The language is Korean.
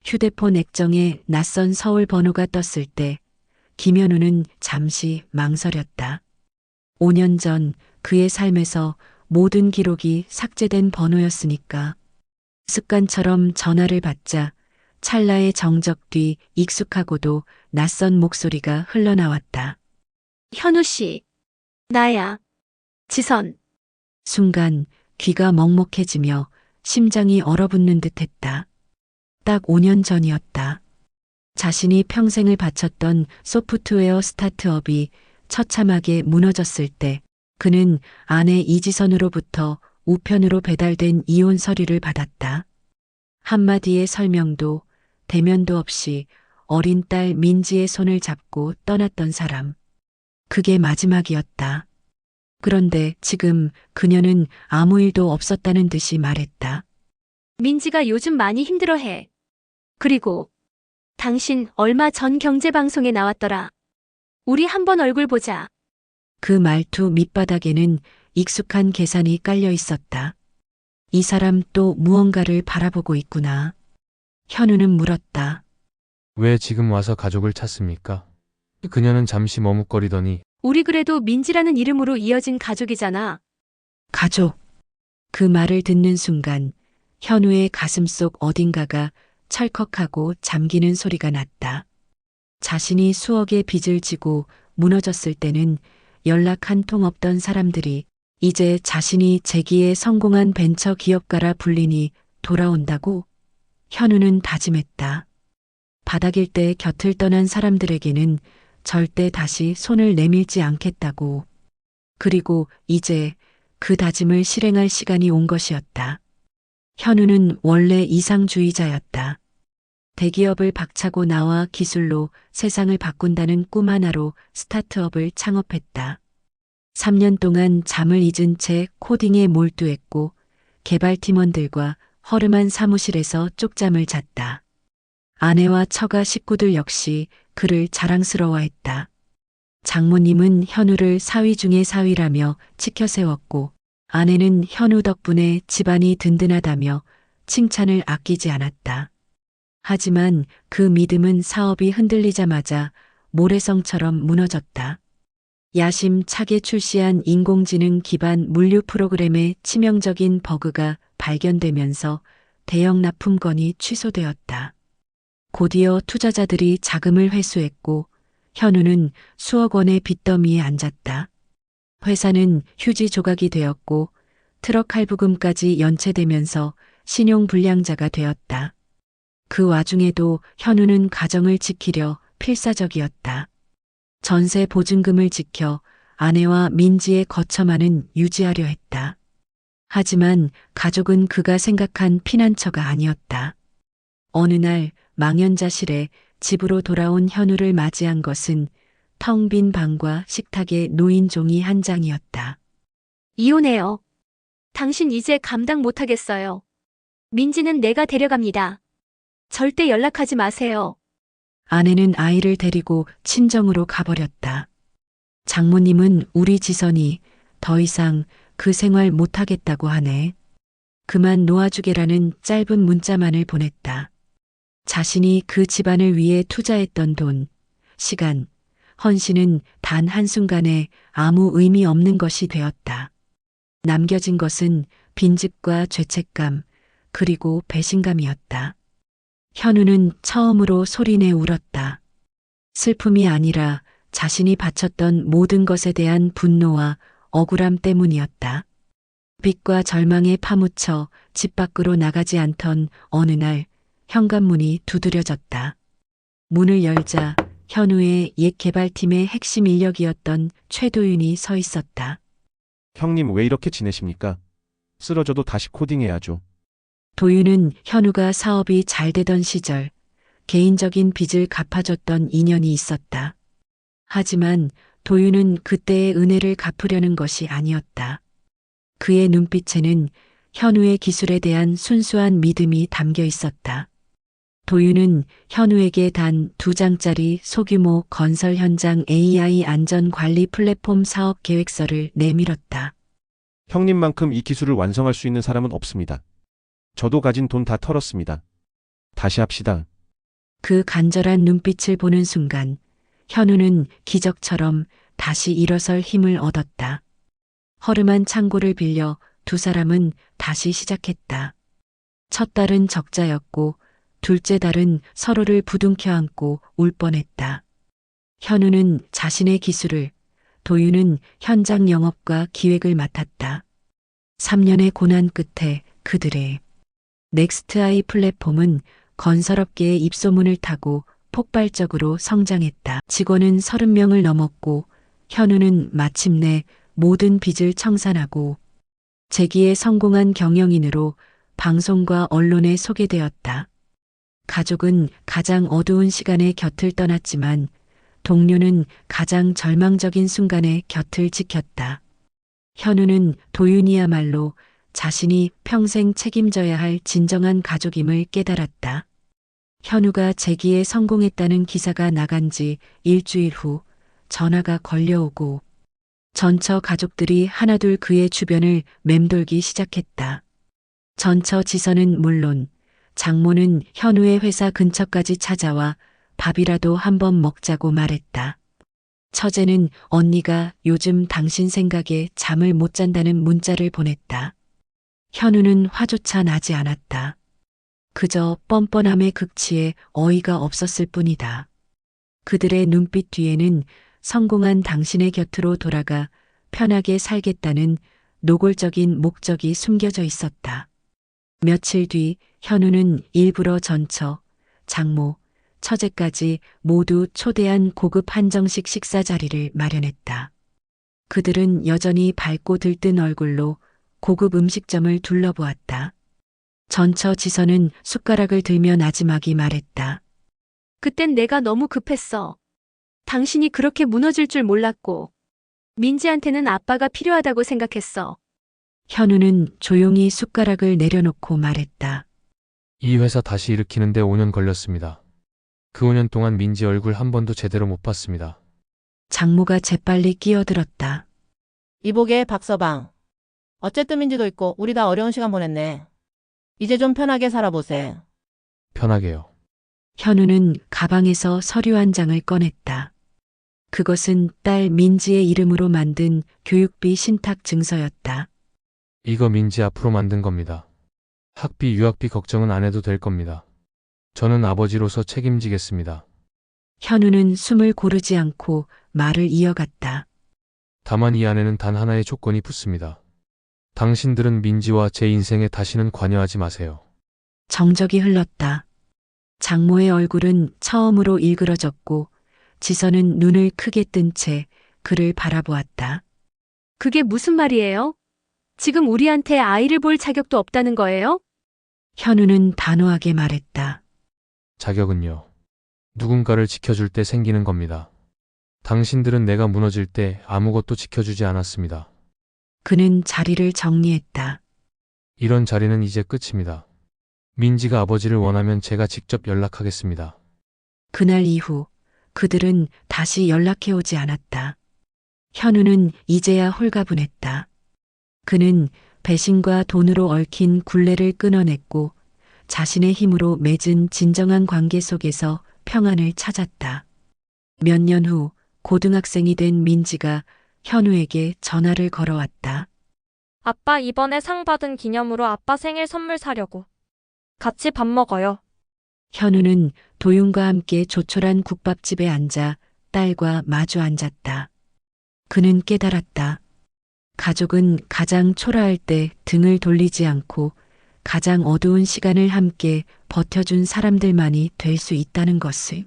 휴대폰 액정에 낯선 서울 번호가 떴을 때 김현우는 잠시 망설였다. 5년 전 그의 삶에서 모든 기록이 삭제된 번호였으니까. 습관처럼 전화를 받자 찰나의 정적 뒤 익숙하고도 낯선 목소리가 흘러나왔다. 현우 씨. 나야. 지선. 순간 귀가 먹먹해지며 심장이 얼어붙는 듯 했다. 딱 5년 전이었다. 자신이 평생을 바쳤던 소프트웨어 스타트업이 처참하게 무너졌을 때 그는 아내 이지선으로부터 우편으로 배달된 이혼 서류를 받았다. 한마디의 설명도 대면도 없이 어린 딸 민지의 손을 잡고 떠났던 사람. 그게 마지막이었다. 그런데 지금 그녀는 아무 일도 없었다는 듯이 말했다. 민지가 요즘 많이 힘들어해. 그리고 당신 얼마 전 경제방송에 나왔더라. 우리 한번 얼굴 보자. 그 말투 밑바닥에는 익숙한 계산이 깔려 있었다. 이 사람 또 무언가를 바라보고 있구나. 현우는 물었다. 왜 지금 와서 가족을 찾습니까? 그녀는 잠시 머뭇거리더니 우리 그래도 민지라는 이름으로 이어진 가족이잖아. 가족. 그 말을 듣는 순간 현우의 가슴속 어딘가가 철컥하고 잠기는 소리가 났다. 자신이 수억의 빚을 지고 무너졌을 때는 연락 한 통 없던 사람들이 이제 자신이 재기에 성공한 벤처 기업가라 불리니 돌아온다고? 현우는 다짐했다. 바닥일 때 곁을 떠난 사람들에게는 절대 다시 손을 내밀지 않겠다고. 그리고 이제 그 다짐을 실행할 시간이 온 것이었다. 현우는 원래 이상주의자였다. 대기업을 박차고 나와 기술로 세상을 바꾼다는 꿈 하나로 스타트업을 창업했다. 3년 동안 잠을 잊은 채 코딩에 몰두했고 개발팀원들과 허름한 사무실에서 쪽잠을 잤다. 아내와 처가 식구들 역시 그를 자랑스러워했다. 장모님은 현우를 사위 중의 사위라며 치켜세웠고 아내는 현우 덕분에 집안이 든든하다며 칭찬을 아끼지 않았다. 하지만 그 믿음은 사업이 흔들리자마자 모래성처럼 무너졌다. 야심차게 출시한 인공지능 기반 물류 프로그램의 치명적인 버그가 발견되면서 대형 납품건이 취소되었다. 곧이어 투자자들이 자금을 회수했고 현우는 수억 원의 빚더미에 앉았다. 회사는 휴지 조각이 되었고 트럭 할부금까지 연체되면서 신용불량자가 되었다. 그 와중에도 현우는 가정을 지키려 필사적이었다. 전세 보증금을 지켜 아내와 민지의 거처만은 유지하려 했다. 하지만 가족은 그가 생각한 피난처가 아니었다. 어느 날 망연자실해 집으로 돌아온 현우를 맞이한 것은 텅 빈 방과 식탁에 놓인 종이 한 장이었다. 이혼해요. 당신 이제 감당 못하겠어요. 민지는 내가 데려갑니다. 절대 연락하지 마세요. 아내는 아이를 데리고 친정으로 가버렸다. 장모님은 우리 지선이 더 이상 그 생활 못하겠다고 하네. 그만 놓아주게라는 짧은 문자만을 보냈다. 자신이 그 집안을 위해 투자했던 돈, 시간, 헌신은 단 한순간에 아무 의미 없는 것이 되었다. 남겨진 것은 빈집과 죄책감, 그리고 배신감이었다. 현우는 처음으로 소리내 울었다. 슬픔이 아니라 자신이 바쳤던 모든 것에 대한 분노와 억울함 때문이었다. 빚과 절망에 파묻혀 집 밖으로 나가지 않던 어느 날 현관문이 두드려졌다. 문을 열자 현우의 옛 개발팀의 핵심 인력이었던 최도윤이 서 있었다. 형님 왜 이렇게 지내십니까? 쓰러져도 다시 코딩해야죠. 도윤은 현우가 사업이 잘 되던 시절 개인적인 빚을 갚아줬던 인연이 있었다. 하지만 도윤은 그때의 은혜를 갚으려는 것이 아니었다. 그의 눈빛에는 현우의 기술에 대한 순수한 믿음이 담겨 있었다. 도윤은 현우에게 단 2장짜리 소규모 건설 현장 AI 안전관리 플랫폼 사업 계획서를 내밀었다. 형님만큼 이 기술을 완성할 수 있는 사람은 없습니다. 저도 가진 돈 다 털었습니다. 다시 합시다. 그 간절한 눈빛을 보는 순간 현우는 기적처럼 다시 일어설 힘을 얻었다. 허름한 창고를 빌려 두 사람은 다시 시작했다. 첫 달은 적자였고 둘째 달은 서로를 부둥켜 안고 울 뻔했다. 현우는 자신의 기술을, 도유는 현장 영업과 기획을 맡았다. 3년의 고난 끝에 그들의 넥스트아이 플랫폼은 건설업계의 입소문을 타고 폭발적으로 성장했다. 직원은 30명을 넘었고 현우는 마침내 모든 빚을 청산하고 재기에 성공한 경영인으로 방송과 언론에 소개되었다. 가족은 가장 어두운 시간에 곁을 떠났지만 동료는 가장 절망적인 순간에 곁을 지켰다. 현우는 도윤이야말로 자신이 평생 책임져야 할 진정한 가족임을 깨달았다. 현우가 재기에 성공했다는 기사가 나간 지 일주일 후 전화가 걸려오고 전처 가족들이 하나둘 그의 주변을 맴돌기 시작했다. 전처 지선은 물론 장모는 현우의 회사 근처까지 찾아와 밥이라도 한번 먹자고 말했다. 처제는 언니가 요즘 당신 생각에 잠을 못 잔다는 문자를 보냈다. 현우는 화조차 나지 않았다. 그저 뻔뻔함의 극치에 어이가 없었을 뿐이다. 그들의 눈빛 뒤에는 성공한 당신의 곁으로 돌아가 편하게 살겠다는 노골적인 목적이 숨겨져 있었다. 며칠 뒤 현우는 일부러 전처, 장모, 처제까지 모두 초대한 고급 한정식 식사 자리를 마련했다. 그들은 여전히 밝고 들뜬 얼굴로 고급 음식점을 둘러보았다. 전처 지선은 숟가락을 들며 나지막이 말했다. 그땐 내가 너무 급했어. 당신이 그렇게 무너질 줄 몰랐고 민지한테는 아빠가 필요하다고 생각했어. 현우는 조용히 숟가락을 내려놓고 말했다. 이 회사 다시 일으키는데 5년 걸렸습니다. 그 5년 동안 민지 얼굴 한 번도 제대로 못 봤습니다. 장모가 재빨리 끼어들었다. 이보게 박서방. 어쨌든 민지도 있고 우리 다 어려운 시간 보냈네. 이제 좀 편하게 살아보세. 편하게요. 현우는 가방에서 서류 한 장을 꺼냈다. 그것은 딸 민지의 이름으로 만든 교육비 신탁 증서였다. 이거 민지 앞으로 만든 겁니다. 학비, 유학비 걱정은 안 해도 될 겁니다. 저는 아버지로서 책임지겠습니다. 현우는 숨을 고르지 않고 말을 이어갔다. 다만 이 안에는 단 하나의 조건이 붙습니다. 당신들은 민지와 제 인생에 다시는 관여하지 마세요. 정적이 흘렀다. 장모의 얼굴은 처음으로 일그러졌고 지선은 눈을 크게 뜬 채 그를 바라보았다. 그게 무슨 말이에요? 지금 우리한테 아이를 볼 자격도 없다는 거예요? 현우는 단호하게 말했다. 자격은요. 누군가를 지켜줄 때 생기는 겁니다. 당신들은 내가 무너질 때 아무것도 지켜주지 않았습니다. 그는 자리를 정리했다. 이런 자리는 이제 끝입니다. 민지가 아버지를 원하면 제가 직접 연락하겠습니다. 그날 이후 그들은 다시 연락해오지 않았다. 현우는 이제야 홀가분했다. 그는 배신과 돈으로 얽힌 굴레를 끊어냈고 자신의 힘으로 맺은 진정한 관계 속에서 평안을 찾았다. 몇 년 후 고등학생이 된 민지가 현우에게 전화를 걸어왔다. 아빠 이번에 상 받은 기념으로 아빠 생일 선물 사려고. 같이 밥 먹어요. 현우는 도윤과 함께 조촐한 국밥집에 앉아 딸과 마주 앉았다. 그는 깨달았다. 가족은 가장 초라할 때 등을 돌리지 않고 가장 어두운 시간을 함께 버텨준 사람들만이 될 수 있다는 것을.